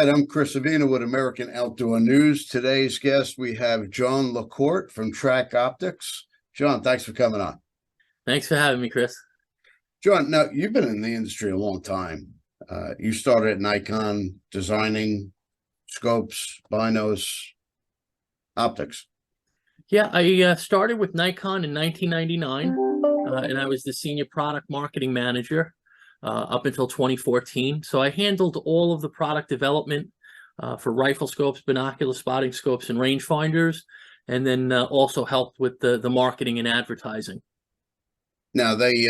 right, I'm Chris Avina with American Outdoor News. Today's guest, we have Jon LaCorte from Tract Optics. Jon, thanks for coming on. Thanks for having me, Chris. Jon, now you've been in the industry a long time. You started at Nikon designing scopes, binos, optics. Yeah, I started with Nikon in 1999, and I was the senior product marketing manager up until 2014. So I handled all of the product development for rifle scopes, binocular spotting scopes, and rangefinders, and then also helped with the marketing and advertising. Now they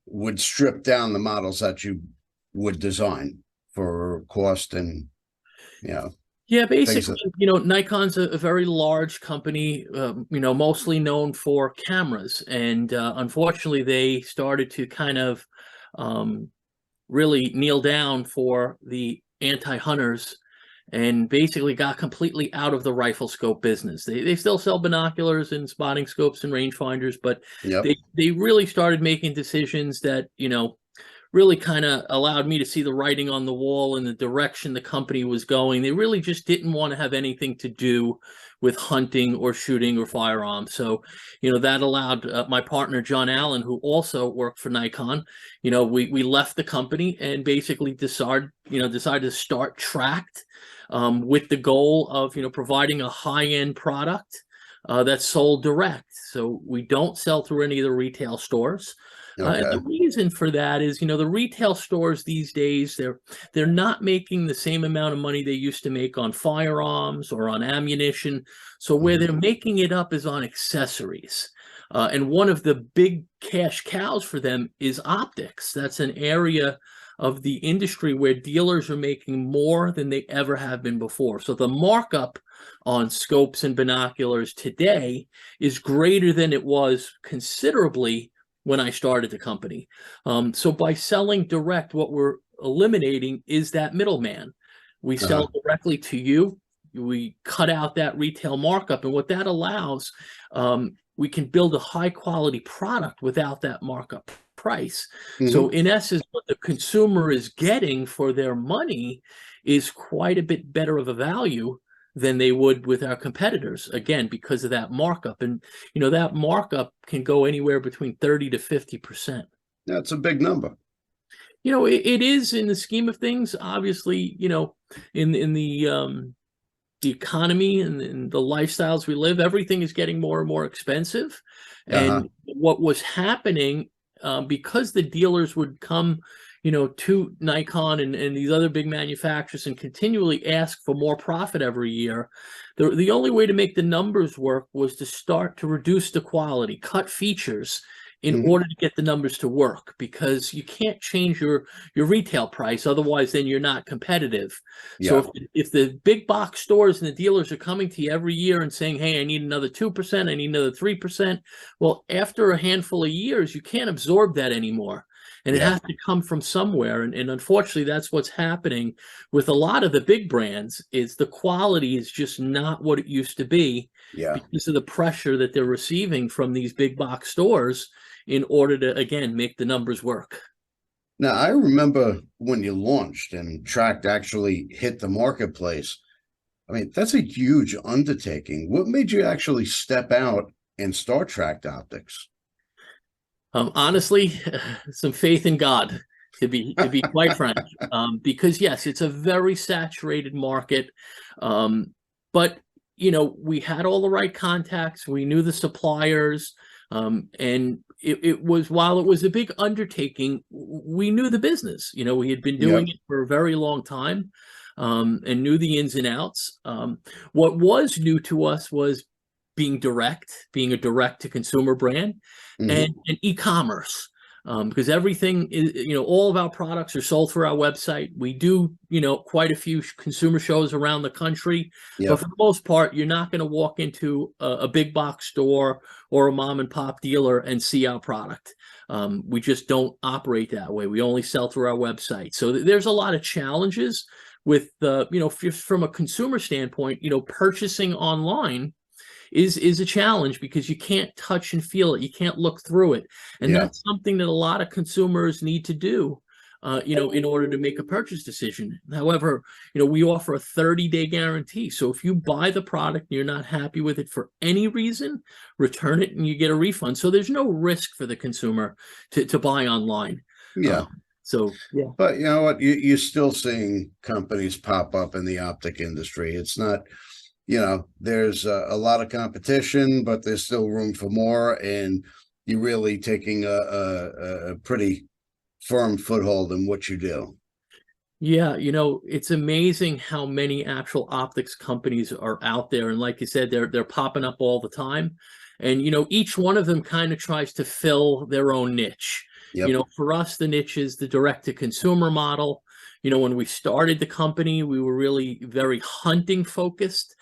would strip down the models that you would design for cost and, you know. Yeah, basically, Nikon's a very large company, mostly known for cameras. And unfortunately, they started to kind of really kneel down for the anti-hunters and basically got completely out of the rifle scope business. They still sell binoculars and spotting scopes and rangefinders, but Yep. they really started making decisions that, really kind of allowed me to see the writing on the wall and the direction the company was going. They really just didn't want to have anything to do with hunting or shooting or firearms. So, that allowed my partner, Jon Allen, who also worked for Nikon, we left the company and basically decided to start Tract with the goal of, providing a high-end product that's sold direct. So we don't sell through any of the retail stores. Okay. And the reason for that is, the retail stores these days, they're not making the same amount of money they used to make on firearms or on ammunition. So where they're making it up is on accessories. And one of the big cash cows for them is optics. That's an area of the industry where dealers are making more than they ever have been before. So the markup on scopes and binoculars today is greater than it was considerably when I started the company. So by selling direct, what we're eliminating is that middleman. We sell directly to you. We cut out that retail markup. And what that allows, we can build a high quality product without that markup price. So in essence, what the consumer is getting for their money is quite a bit better of a value than they would with our competitors, again, because of that markup. And, that markup can go anywhere between 30 to 50%. That's a big number. It is in the scheme of things, obviously, in the economy and in the lifestyles we live, everything is getting more and more expensive. And what was happening, because the dealers would come to Nikon and these other big manufacturers and continually ask for more profit every year, the only way to make the numbers work was to start to reduce the quality, cut features in order to get the numbers to work, because you can't change your retail price. Otherwise, then you're not competitive. Yeah. So if the big box stores and the dealers are coming to you every year and saying, hey, I need another 2%, I need another 3%. Well, after a handful of years, you can't absorb that anymore. And it has to come from somewhere. And unfortunately, that's what's happening with a lot of the big brands, is the quality is just not what it used to be because of the pressure that they're receiving from these big box stores in order to, again, make the numbers work. Now, I remember when you launched and Tract actually hit the marketplace. I mean, that's a huge undertaking. What made you actually step out and start Tract Optics? Honestly, some faith in God, to be quite frank, because yes, it's a very saturated market, but we had all the right contacts, we knew the suppliers, and it was, while it was a big undertaking, we knew the business. We had been doing it for a very long time, and knew the ins and outs. What was new to us was being a direct to consumer brand, and e-commerce, because everything is, all of our products are sold through our website. We do, quite a few consumer shows around the country, but for the most part, you're not going to walk into a big box store or a mom and pop dealer and see our product. We just don't operate that way. We only sell through our website. So there's a lot of challenges with from a consumer standpoint, purchasing online is a challenge, because you can't touch and feel it. You can't look through it. And that's something that a lot of consumers need to do in order to make a purchase decision. However, we offer a 30-day guarantee. So if you buy the product and you're not happy with it for any reason, return it and you get a refund. So there's no risk for the consumer to buy online. Yeah. So, yeah. But you know what? You're still seeing companies pop up in the optic industry. It's not, there's a lot of competition, but there's still room for more. And you're really taking a pretty firm foothold in what you do. Yeah, it's amazing how many actual optics companies are out there. And like you said, they're popping up all the time. And, each one of them kind of tries to fill their own niche. Yep. For us, the niche is the direct-to-consumer model. When we started the company, we were really very hunting focused.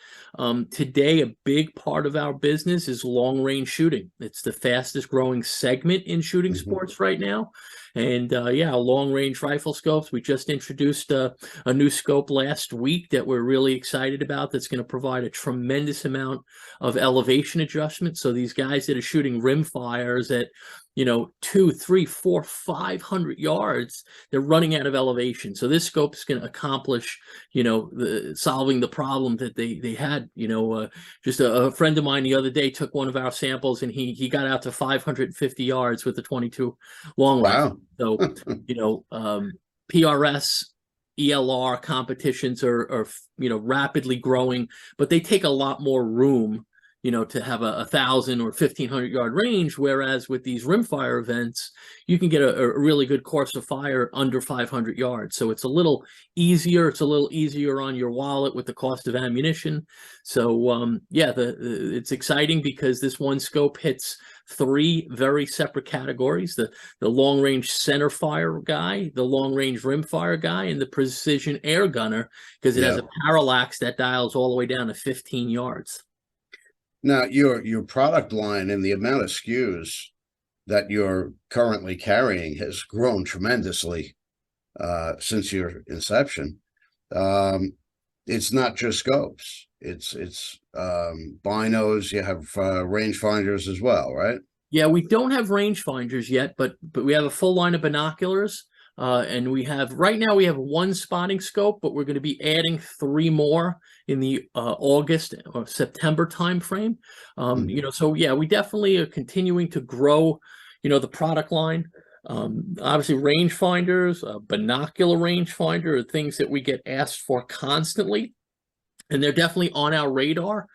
Today, a big part of our business is long-range shooting. It's the fastest growing segment in shooting sports right now. And long-range rifle scopes. We just introduced a new scope last week that we're really excited about that's going to provide a tremendous amount of elevation adjustment. So these guys that are shooting rim fires at 200, 300, 400, 500 yards, they're running out of elevation. So this scope is going to accomplish, solving the problem that they had. Just a friend of mine the other day took one of our samples and he got out to 550 yards with the 22 long rifle. So, PRS, ELR competitions are rapidly growing, but they take a lot more room to have a 1,000 or 1,500 yard range, whereas with these rimfire events, you can get a really good course of fire under 500 yards. So it's a little easier. It's a little easier on your wallet with the cost of ammunition. So it's exciting because this one scope hits 3 very separate categories: the long range center fire guy, the long range rimfire guy, and the precision air gunner, because it has a parallax that dials all the way down to 15 yards. Now, your product line and the amount of SKUs that you're currently carrying has grown tremendously since your inception. It's not just scopes; it's binos. You have rangefinders as well, right? Yeah, we don't have rangefinders yet, but we have a full line of binoculars. And right now we have 1 spotting scope, but we're going to be adding 3 more in the August or September timeframe. So we definitely are continuing to grow, the product line. Obviously, rangefinders, binocular rangefinder are things that we get asked for constantly, and they're definitely on our radar.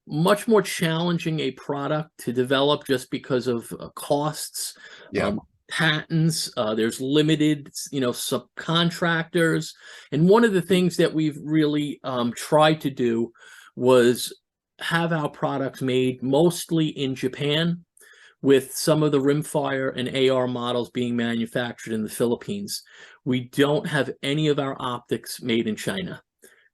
Much more challenging a product to develop just because of costs. Yeah. Patents, there's limited, subcontractors. And one of the things that we've really tried to do was have our products made mostly in Japan, with some of the rimfire and AR models being manufactured in the Philippines. We don't have any of our optics made in China.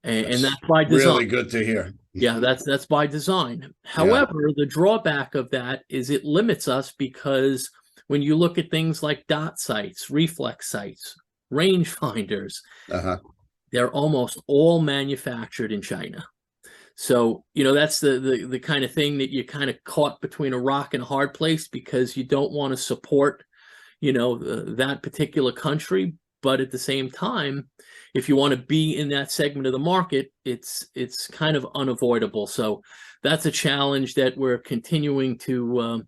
And that's by design. Really good to hear. Yeah, that's by design. However, the drawback of that is it limits us, because when you look at things like dot sights, reflex sights, rangefinders, they're almost all manufactured in China. So, that's the kind of thing that you kind of caught between a rock and a hard place, because you don't want to support, that particular country. But at the same time, if you want to be in that segment of the market, it's kind of unavoidable. So that's a challenge that we're continuing to,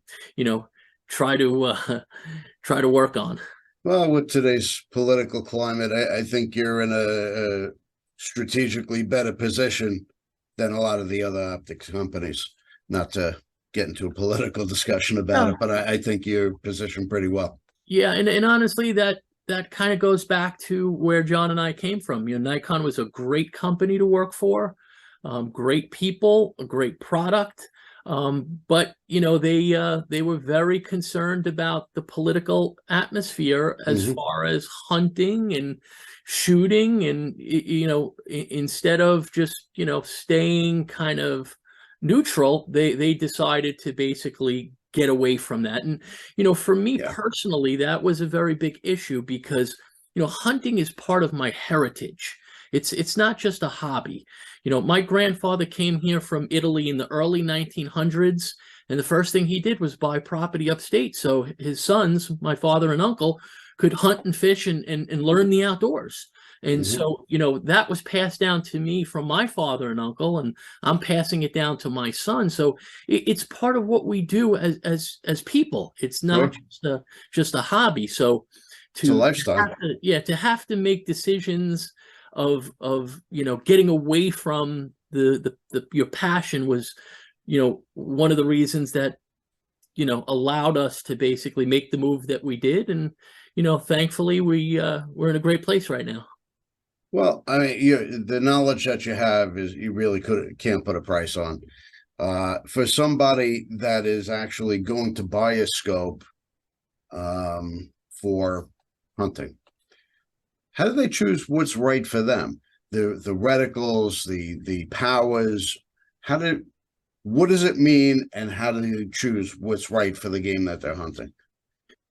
try to work on. Well, with today's political climate, I think you're in a strategically better position than a lot of the other optics companies. Not to get into a political discussion about it, but I think you're positioned pretty well. Yeah, and honestly, that kind of goes back to where Jon and I came from. Nikon was a great company to work for, great people, a great product. But they were very concerned about the political atmosphere as far as hunting and shooting, and instead of just staying kind of neutral, they decided to basically get away from that. And for me personally, that was a very big issue, because hunting is part of my heritage. It's not just a hobby. My grandfather came here from Italy in the early 1900s, and the first thing he did was buy property upstate. So his sons, my father and uncle, could hunt and fish and learn the outdoors. And Hmm. so, that was passed down to me from my father and uncle, and I'm passing it down to my son. So it's part of what we do as people. It's not Sure. just a hobby. So It's a to lifestyle. to have to make decisions of getting away from your passion was one of the reasons that allowed us to basically make the move that we did. And thankfully we're in a great place right now. Well, I mean, the knowledge that you have is you really can't put a price on. For somebody that is actually going to buy a scope for hunting, how do they choose what's right for them? The reticles, the powers, what does it mean, and how do they choose what's right for the game that they're hunting?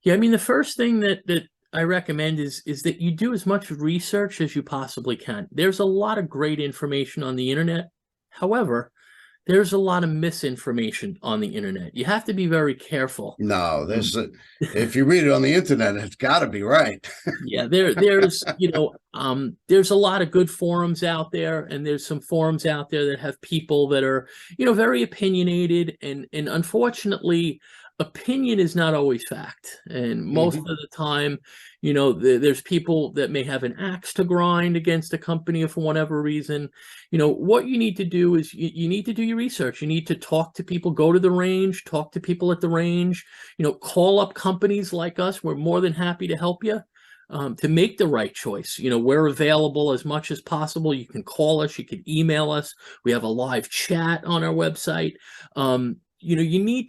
Yeah, I mean, the first thing that I recommend is that you do as much research as you possibly can. There's a lot of great information on the internet. However, there's a lot of misinformation on the internet. You have to be very careful. No, if you read it on the internet, it's got to be right. Yeah, there's a lot of good forums out there, and there's some forums out there that have people that are, very opinionated, and unfortunately, opinion is not always fact. And most of Hmm. the time, there's people that may have an axe to grind against a company for whatever reason. What you need to do is you need to do your research. You need to talk to people, go to the range, talk to people at the range, call up companies like us. We're more than happy to help you to make the right choice. We're available as much as possible. You can call us, you can email us. We have a live chat on our website. You need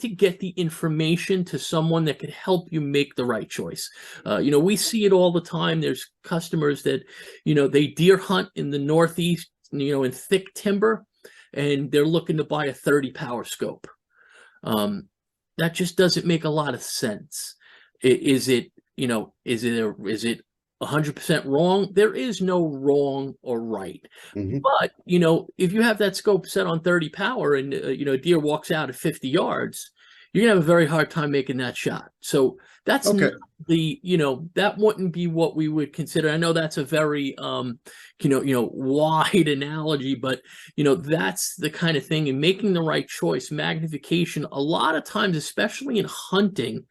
to get the information to someone that could help you make the right choice. We see it all the time. There's customers that, they deer hunt in the Northeast, in thick timber, and they're looking to buy a 30 power scope. That just doesn't make a lot of sense. Is it 100% wrong? There is no wrong or right. Hmm. But, if you have that scope set on 30 power and, a deer walks out at 50 yards, you're going to have a very hard time making that shot. So that's Okay. not that wouldn't be what we would consider. I know that's a very, wide analogy, but, that's the kind of thing. And making the right choice, magnification, a lot of times, especially in hunting,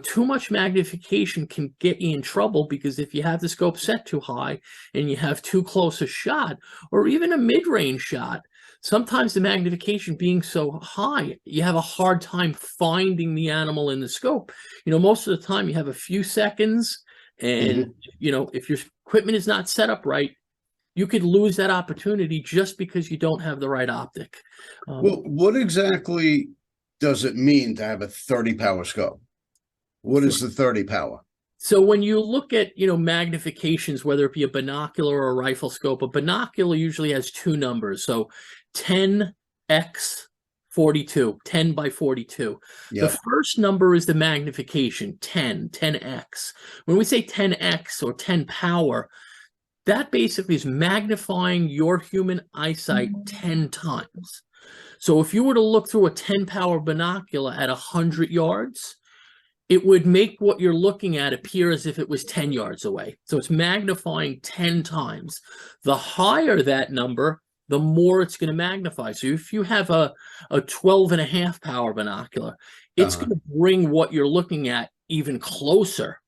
too much magnification can get you in trouble, because if you have the scope set too high and you have too close a shot, or even a mid-range shot, sometimes the magnification being so high, you have a hard time finding the animal in the scope. Most of the time you have a few seconds, and, Hmm. if your equipment is not set up right, you could lose that opportunity just because you don't have the right optic. Well, what exactly does it mean to have a 30 power scope? What is the 30 power? So when you look at, magnifications, whether it be a binocular or a rifle scope, a binocular usually has two numbers. So 10x 42, 10 by 42. The Yep. first number is the magnification, 10x. When we say 10x or 10 power, that basically is magnifying your human eyesight 10 times. So if you were to look through a 10 power binocular at 100 yards, it would make what you're looking at appear as if it was 10 yards away. So it's magnifying 10 times. The higher that number, the more it's going to magnify. So if you have a 12.5 power binocular, it's Uh-huh. going to bring what you're looking at even closer.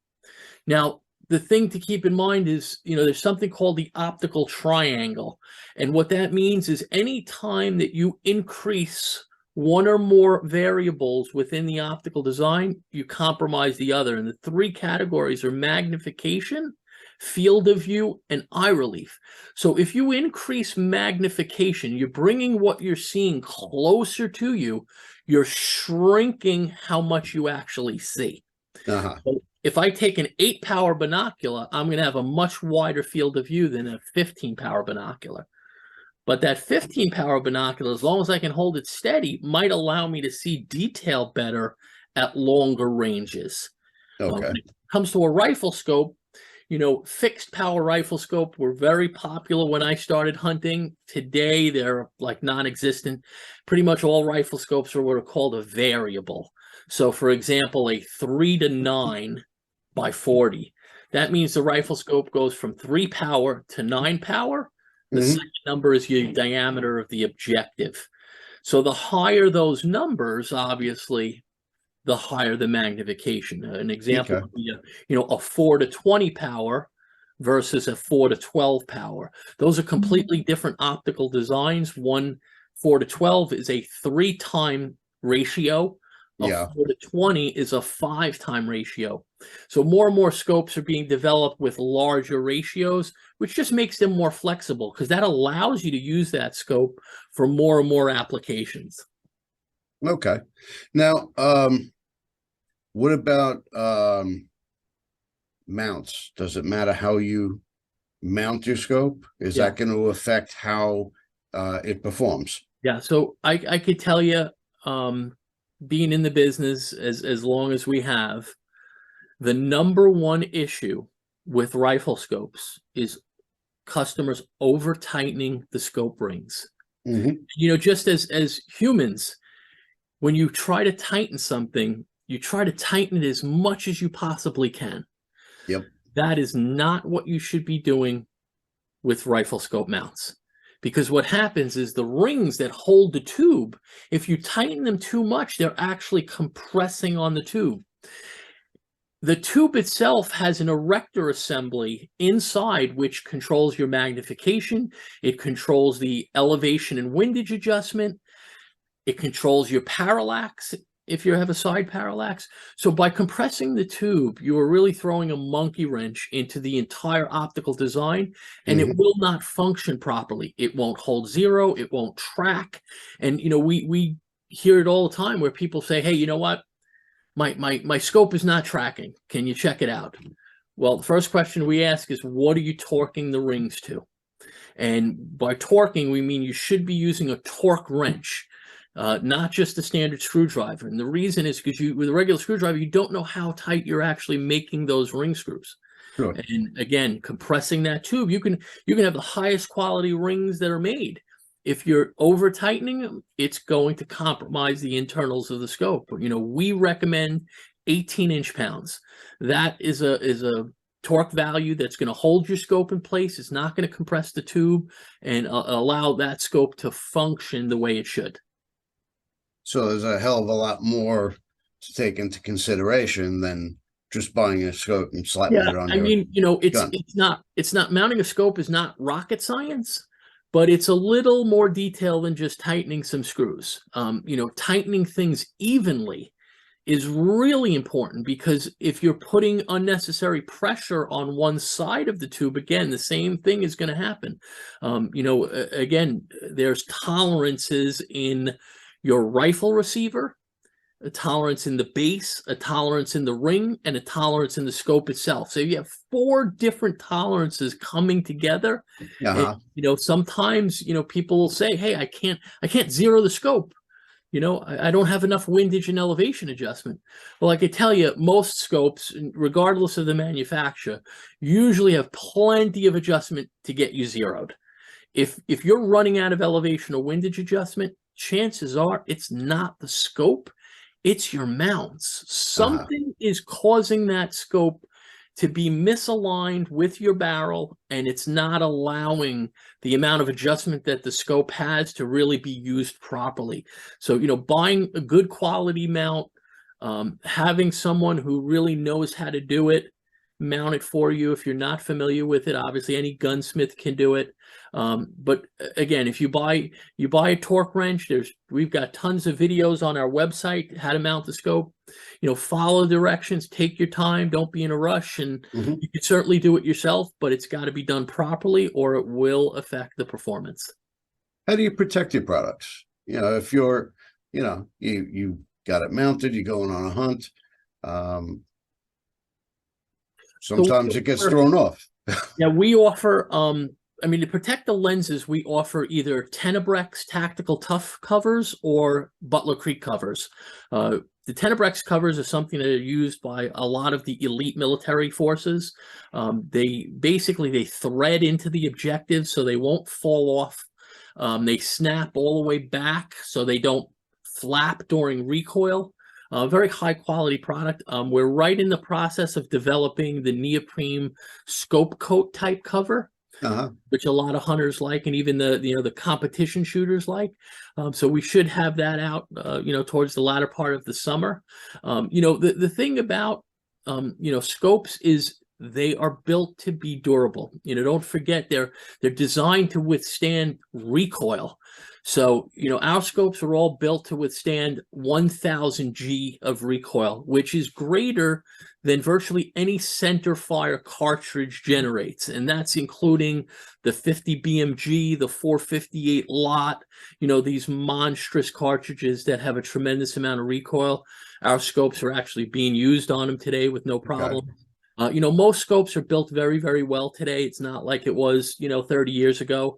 Now, the thing to keep in mind is, there's something called the optical triangle. And what that means is any time that you increase one or more variables within the optical design, you compromise the other. And the three categories are magnification, field of view, and eye relief. So if you increase magnification, you're bringing what you're seeing closer to you, you're shrinking how much you actually see. Uh-huh. So if I take an 8 power binocular, I'm going to have a much wider field of view than a 15 power binocular. But that 15 power binocular, as long as I can hold it steady, might allow me to see detail better at longer ranges. Okay. When it comes to a rifle scope, fixed power rifle scope were very popular when I started hunting. Today, they're like non-existent. Pretty much all rifle scopes are what are called a variable. So for example, a 3 to 9 by 40. That means the rifle scope goes from 3 power to 9 power. The second number is your diameter of the objective. So the higher those numbers, obviously, the higher the magnification. An example would be a 4 to 20 power versus a 4 to 12 power. Those are completely different optical designs. One 4 to 12 is a 3-time ratio. A 4 to 20 is a 5-time ratio. So more and more scopes are being developed with larger ratios, which just makes them more flexible because that allows you to use that scope for more and more applications. Okay. Now, what about mounts? Does it matter how you mount your scope? Is that going to affect how it performs? Yeah. So I could tell you, being in the business as long as we have, the number one issue with rifle scopes is customers over tightening the scope rings. Just as humans, when you try to tighten something, you try to tighten it as much as you possibly can. That is not what you should be doing with rifle scope mounts. Because what happens is the rings that hold the tube, if you tighten them too much, they're actually compressing on the tube. The tube itself has an erector assembly inside which controls your magnification. It controls the elevation and windage adjustment. It controls your parallax if you have a side parallax. So by compressing the tube, you are really throwing a monkey wrench into the entire optical design, and it will not function properly. It won't hold zero. It won't track. And, we hear it all the time where people say, hey, you know what? My scope is not tracking. Can you check it out? Well, the first question we ask is, what are you torquing the rings to? And by torquing, we mean you should be using a torque wrench. Not just a standard screwdriver. And the reason is because with a regular screwdriver, you don't know how tight you're actually making those ring screws. And again, compressing that tube, you can have the highest quality rings that are made. If you're over tightening them, it's going to compromise the internals of the scope. We recommend 18 inch-pounds. That is a torque value that's going to hold your scope in place. It's not going to compress the tube and allow that scope to function the way it should. So there's a hell of a lot more to take into consideration than just buying a scope and slapping it on. It's not mounting a scope is not rocket science, but it's a little more detailed than just tightening some screws. Tightening things evenly is really important because if you're putting unnecessary pressure on one side of the tube, again, the same thing is going to happen. Again, there's tolerances in your rifle receiver, a tolerance in the base, a tolerance in the ring, and a tolerance in the scope itself. So you have 4 different tolerances coming together. And, sometimes, people will say, hey, I can't zero the scope. I don't have enough windage and elevation adjustment. Well, I could tell you most scopes, regardless of the manufacturer, usually have plenty of adjustment to get you zeroed. If you're running out of elevation or windage adjustment, chances are it's not the scope, it's your mounts. Something is causing that scope to be misaligned with your barrel, and it's not allowing the amount of adjustment that the scope has to really be used properly. So, buying a good quality mount, having someone who really knows how to do it, mount it for you. If you're not familiar with it, obviously any gunsmith can do it. But again, if you buy a torque wrench, we've got tons of videos on our website how to mount the scope. Follow directions, take your time, don't be in a rush, and you can certainly do it yourself, but it's got to be done properly or it will affect the performance. How do you protect your products? If you're, you got it mounted, you're going on a hunt. Sometimes it gets thrown off. Yeah, we offer, to protect the lenses, we offer either Tenebrex tactical tough covers or Butler Creek covers. The Tenebrex covers are something that are used by a lot of the elite military forces. They thread into the objective so they won't fall off. They snap all the way back so they don't flap during recoil. A very high quality product. We're right in the process of developing the neoprene scope coat type cover, Uh-huh. which a lot of hunters like, and even the competition shooters like. So we should have that out, towards the latter part of the summer. The thing about scopes is they are built to be durable. Don't forget they're designed to withstand recoil. So, our scopes are all built to withstand 1000 G of recoil, which is greater than virtually any center fire cartridge generates. And that's including the 50 BMG, the 458 lot, these monstrous cartridges that have a tremendous amount of recoil. Our scopes are actually being used on them today with no problem. Okay. Most scopes are built very, very well today. It's not like it was, 30 years ago.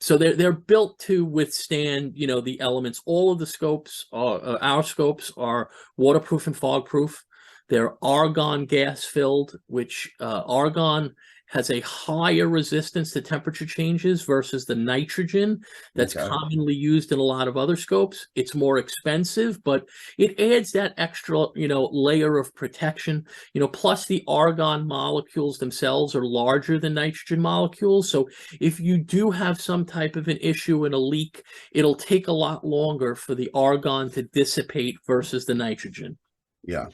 So they're built to withstand, the elements. All of the scopes, our scopes are waterproof and fog-proof. They're argon gas filled, which argon has a higher resistance to temperature changes versus the nitrogen that's Okay. commonly used in a lot of other scopes. It's more expensive, but it adds that extra, layer of protection. Plus the argon molecules themselves are larger than nitrogen molecules. So if you do have some type of an issue and a leak, it'll take a lot longer for the argon to dissipate versus the nitrogen. Yeah.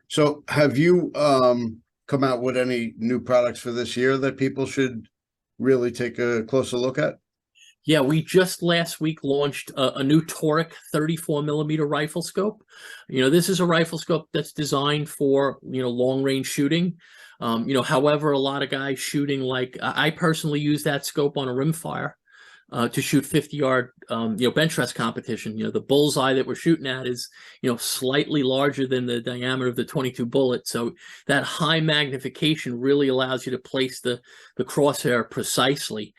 So have you come out with any new products for this year that people should really take a closer look at? Yeah, we just last week launched a new toric 34 millimeter rifle scope. This is a rifle scope that's designed for, long range shooting. However, a lot of guys shooting, like I personally use that scope on a rimfire to shoot 50-yard, bench rest competition. The bullseye that we're shooting at is, slightly larger than the diameter of the 22 bullet. So that high magnification really allows you to place the crosshair precisely.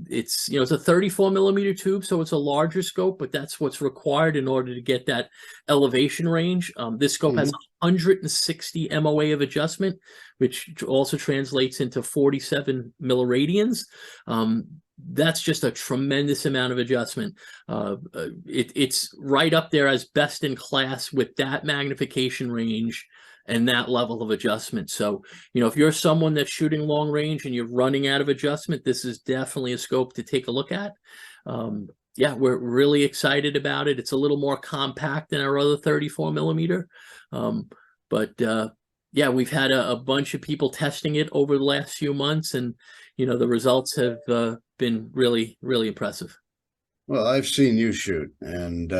It's a 34 millimeter tube, so it's a larger scope, but that's what's required in order to get that elevation range. This scope has 160 MOA of adjustment, which also translates into 47 milliradians. That's just a tremendous amount of adjustment. It's right up there as best in class with that magnification range and that level of adjustment. So, if you're someone that's shooting long range and you're running out of adjustment, this is definitely a scope to take a look at. Yeah, we're really excited about it. It's a little more compact than our other 34 millimeter. Yeah, we've had a bunch of people testing it over the last few months, and the results have been really, really impressive. Well, I've seen you shoot, and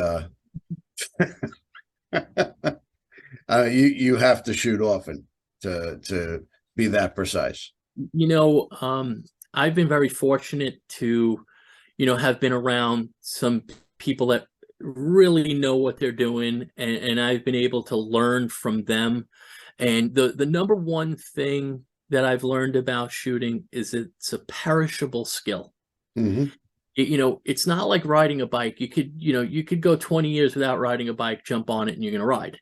you have to shoot often to be that precise. I've been very fortunate to, have been around some people that really know what they're doing, and I've been able to learn from them. And the number one thing that I've learned about shooting is it's a perishable skill. Mm-hmm. It's not like riding a bike. You could go 20 years without riding a bike, jump on it, and you're going to ride.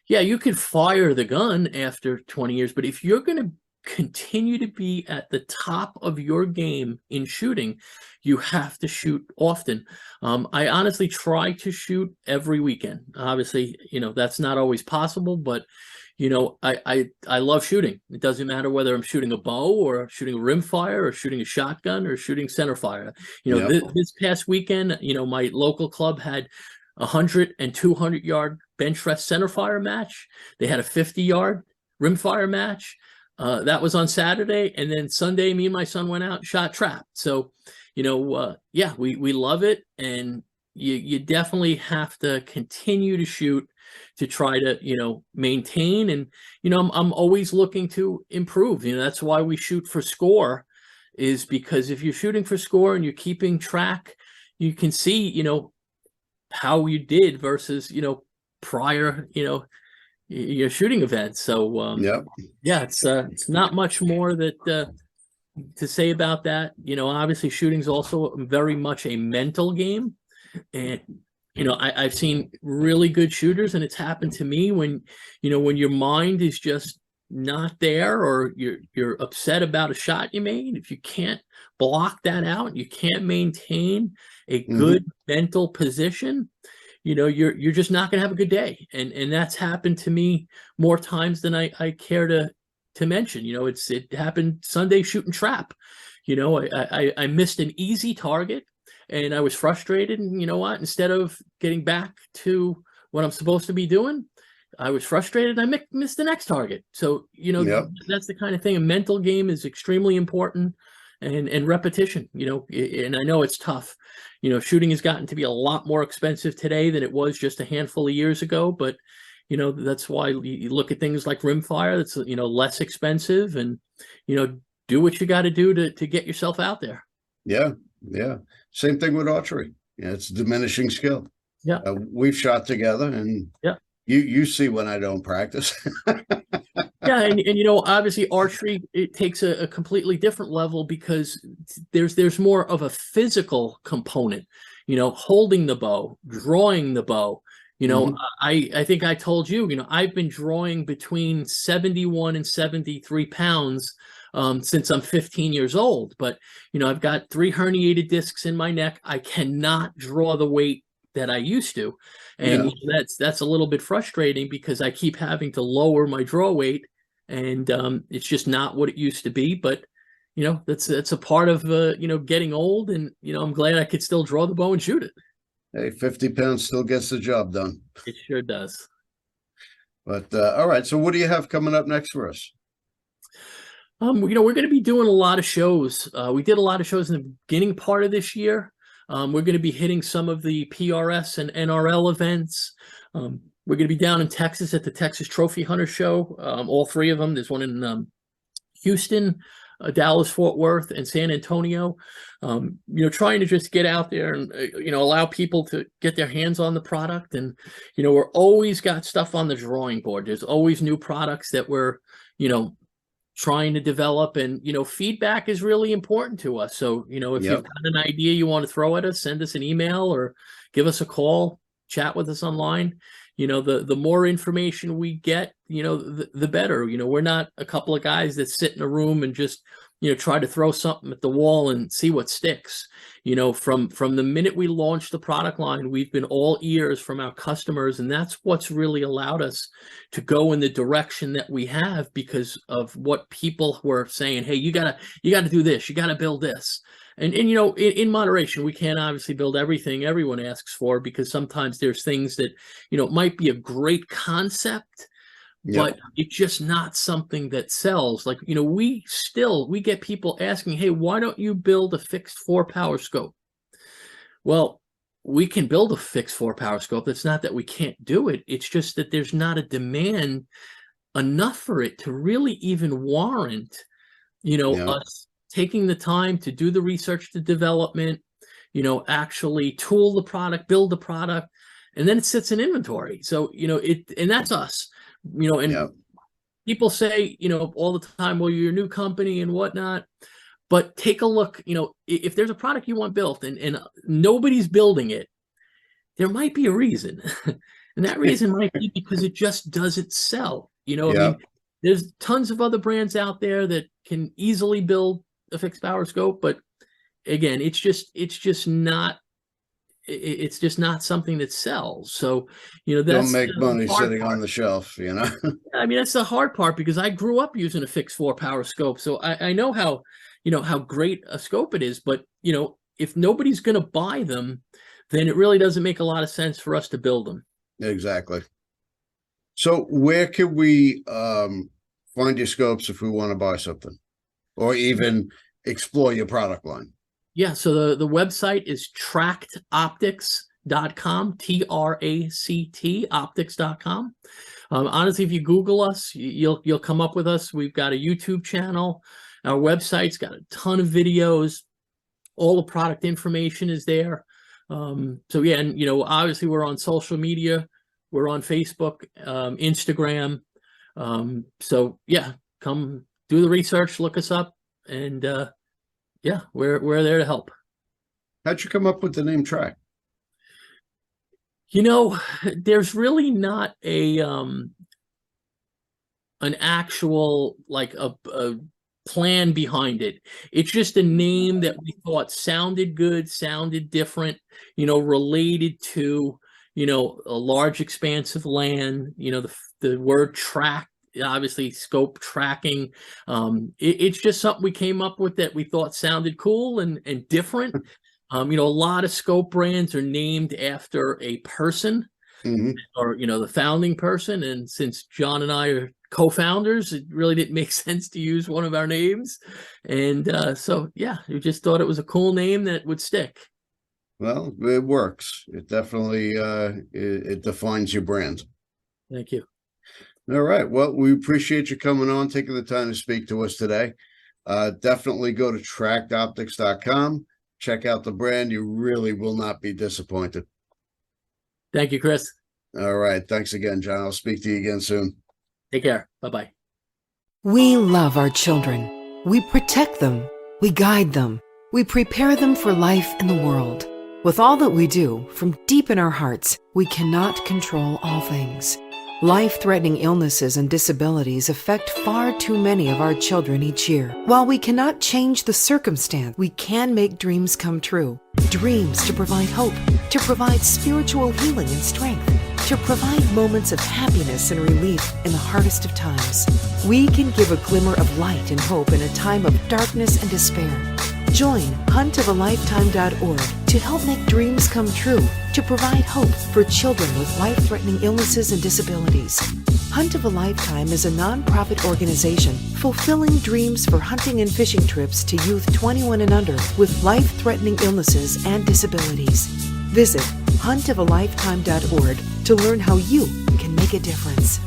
Yeah, you could fire the gun after 20 years, but if you're going to continue to be at the top of your game in shooting, you have to shoot often. I honestly try to shoot every weekend. Obviously, that's not always possible, but I love shooting. It doesn't matter whether I'm shooting a bow or shooting a rimfire or shooting a shotgun or shooting center fire. This past weekend, my local club had 100 and 200 yard bench rest center fire match. They had a 50-yard rimfire match. That was on Saturday, and then Sunday, me and my son went out and shot trap. So, yeah, we love it, and you definitely have to continue to shoot to try to maintain. And I'm always looking to improve. That's why we shoot for score, is because if you're shooting for score and you're keeping track, you can see how you did versus prior your shooting events. So yeah, it's not much more that to say about that. Obviously shooting's also very much a mental game, and I've seen really good shooters, and it's happened to me when your mind is just not there, or you're upset about a shot you made. If you can't block that out, you can't maintain a good mental position, you're just not going to have a good day. And that's happened to me more times than I care to mention. It happened Sunday shooting trap. I missed an easy target and I was frustrated. And you know what? Instead of getting back to what I'm supposed to be doing, I was frustrated. I missed the next target. So, Yep. that's the kind of thing. A mental game is extremely important, and repetition, and I know it's tough. Shooting has gotten to be a lot more expensive today than it was just a handful of years ago. But, that's why you look at things like rimfire, that's, less expensive, and, do what you got to do to get yourself out there. Yeah. Yeah. Same thing with archery. Yeah. It's diminishing skill. Yeah. We've shot together, and Yeah. You see when I don't practice. Yeah, and obviously archery, it takes a completely different level because there's more of a physical component, holding the bow, drawing the bow. I think I told you, I've been drawing between 71 and 73 pounds since I'm 15 years old. But, I've got 3 herniated discs in my neck. I cannot draw the weight that I used to. And that's a little bit frustrating because I keep having to lower my draw weight, and it's just not what it used to be. But that's a part of getting old, and I'm glad I could still draw the bow and shoot it. Hey, 50 pounds still gets the job done. It sure does. But all right, so what do you have coming up next for us? We're going to be doing a lot of shows. We did a lot of shows in the beginning part of this year. We're going to be hitting some of the PRS and NRL events. We're going to be down in Texas at the Texas Trophy Hunter Show. All 3 of them. There's one in Houston, Dallas, Fort Worth, and San Antonio. Trying to just get out there and allow people to get their hands on the product. And we're always got stuff on the drawing board. There's always new products that we're trying to develop, and feedback is really important to us. So if you've got an idea you want to throw at us, send us an email or give us a call, chat with us online. The more information we get, the better. We're not a couple of guys that sit in a room and just try to throw something at the wall and see what sticks. From the minute we launched the product line, we've been all ears from our customers, and that's what's really allowed us to go in the direction that we have because of what people were saying. Hey, you gotta do this, you gotta build this. And in moderation. We can't obviously build everything everyone asks for, because sometimes there's things that might be a great concept, but it's just not something that sells. Like, we get people asking, hey, why don't you build a fixed 4-power scope? Well, we can build a fixed 4-power scope. It's not that we can't do it. It's just that there's not a demand enough for it to really even warrant, us taking the time to do the research, the development, actually tool the product, build the product, and then it sits in inventory. So, and that's us. And people say, all the time, well, you're a new company and whatnot, but take a look, if there's a product you want built and nobody's building it, there might be a reason. And that reason might be because it just doesn't sell. I mean, there's tons of other brands out there that can easily build a fixed power scope, but again, it's just not something that sells. So, that's don't make money sitting on the shelf, I mean, that's the hard part, because I grew up using a fixed 4-power scope. So I know how, how great a scope it is, but, if nobody's going to buy them, then it really doesn't make a lot of sense for us to build them. Exactly. So where can we find your scopes if we want to buy something, or even explore your product line? Yeah, so the website is tractoptics.com, TRACT optics.com. Honestly, if you Google us, you'll come up with us. We've got a YouTube channel. Our website's got a ton of videos. All the product information is there. So yeah, and obviously we're on social media. We're on Facebook, Instagram. So yeah, come do the research, look us up, and yeah, we're there to help. How'd you come up with the name Tract? There's really not an actual, like, a plan behind it. It's just a name that we thought sounded good, sounded different, related to, a large expanse of land, the word tract, obviously scope tracking. It's just something we came up with that we thought sounded cool and different. A lot of scope brands are named after a person or, the founding person. And since Jon and I are co-founders, it really didn't make sense to use one of our names. And so, yeah, we just thought it was a cool name that would stick. Well, it works. It definitely it defines your brand. Thank you. All right. Well, we appreciate you coming on, taking the time to speak to us today. Definitely go to tractoptics.com. Check out the brand. You really will not be disappointed. Thank you, Chris. All right. Thanks again, Jon. I'll speak to you again soon. Take care. Bye-bye. We love our children. We protect them. We guide them. We prepare them for life in the world. With all that we do, from deep in our hearts, we cannot control all things. Life-threatening illnesses and disabilities affect far too many of our children each year. While we cannot change the circumstance, we can make dreams come true. Dreams to provide hope, to provide spiritual healing and strength, to provide moments of happiness and relief in the hardest of times. We can give a glimmer of light and hope in a time of darkness and despair. Join huntofalifetime.org to help make dreams come true, to provide hope for children with life-threatening illnesses and disabilities. Hunt of a Lifetime is a non-profit organization fulfilling dreams for hunting and fishing trips to youth 21 and under with life-threatening illnesses and disabilities. Visit huntofalifetime.org to learn how you can make a difference.